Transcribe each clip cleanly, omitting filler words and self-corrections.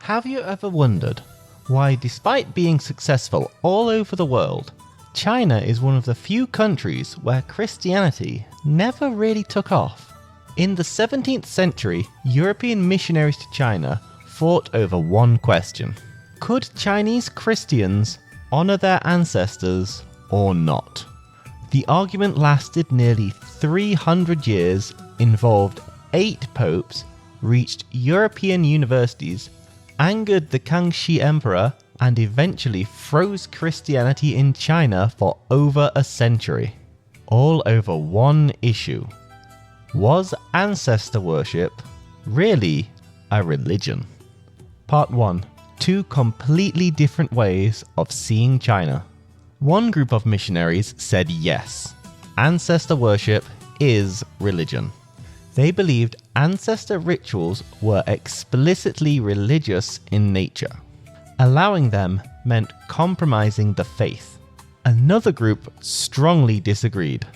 Have you ever wondered why, despite being successful all over the world, China is one of the few countries where Christianity never really took off? In the 17th century, European missionaries to China fought over one question: could Chinese Christians honor their ancestors or not? The argument lasted nearly 300 years, involved 8 popes, reached European universities, angered the Kangxi Emperor, and eventually froze Christianity in China for over a century. All over one issue: was ancestor worship really a religion? Part 1. 2 completely different ways of seeing China. One group of missionaries said yes, ancestor worship is religion. They believed ancestor rituals were explicitly religious in nature. Allowing them meant compromising the faith. Another group strongly disagreed.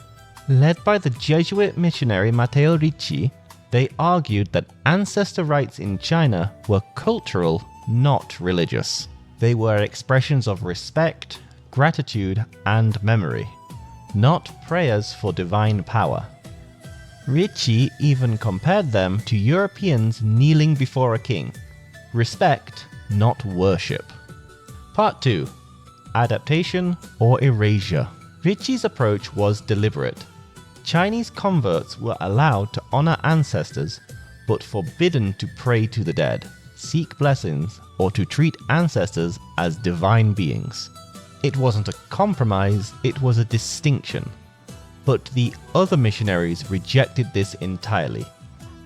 Led by the Jesuit missionary Matteo Ricci, they argued that ancestor rites in China were cultural, not religious. They were expressions of respect, gratitude, and memory, not prayers for divine power. Ricci even compared them to Europeans kneeling before a king. Respect, not worship. Part 2. Adaptation or erasure. Ricci's approach was deliberate. Chinese converts were allowed to honor ancestors, but forbidden to pray to the dead, seek blessings, or to treat ancestors as divine beings. It wasn't a compromise, it was a distinction. But the other missionaries rejected this entirely.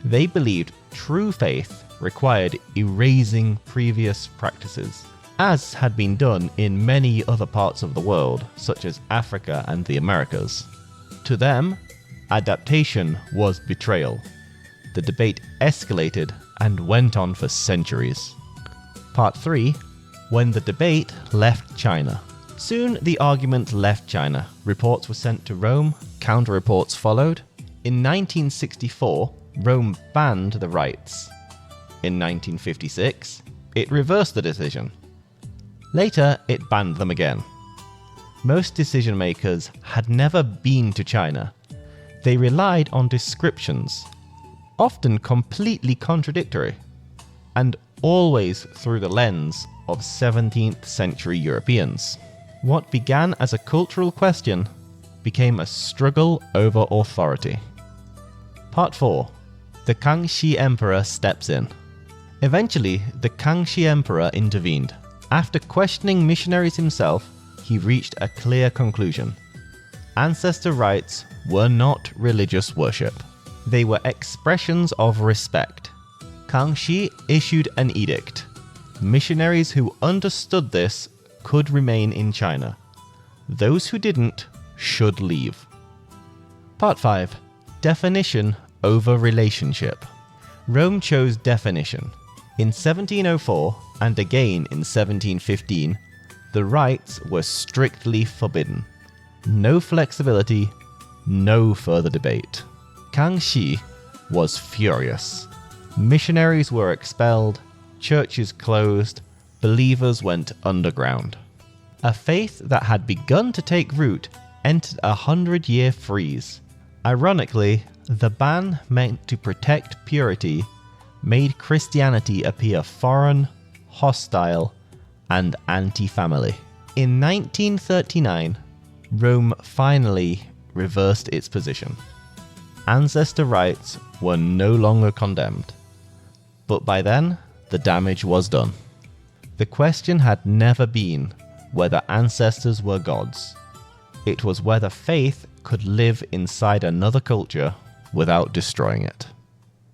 They believed true faith required erasing previous practices, as had been done in many other parts of the world, such as Africa and the Americas. To them, adaptation was betrayal. The debate escalated and went on for centuries. Part 3. When the debate left China. Soon the argument left China. Reports were sent to Rome, counter-reports followed. In 1964, Rome banned the rites. In 1956, it reversed the decision. Later, it banned them again. Most decision makers had never been to China. They relied on descriptions, often completely contradictory, and always through the lens of 17th century Europeans. What began as a cultural question became a struggle over authority. Part 4. The Kangxi Emperor steps in. Eventually, the Kangxi Emperor intervened. After questioning missionaries himself, he reached a clear conclusion. Ancestor rites were not religious worship. They were expressions of respect. Kangxi issued an edict. Missionaries who understood this could remain in China. Those who didn't should leave. Part 5. Definition over relationship. Rome chose definition. In 1704 and again in 1715, the rites were strictly forbidden. No flexibility, no further debate. Kangxi was furious. Missionaries were expelled, churches closed, believers went underground. A faith that had begun to take root entered a 100-year freeze. Ironically, the ban meant to protect purity made Christianity appear foreign, hostile, and anti-family. In 1939, Rome finally reversed its position. Ancestor rites were no longer condemned. But by then, the damage was done. The question had never been whether ancestors were gods. It was whether faith could live inside another culture without destroying it.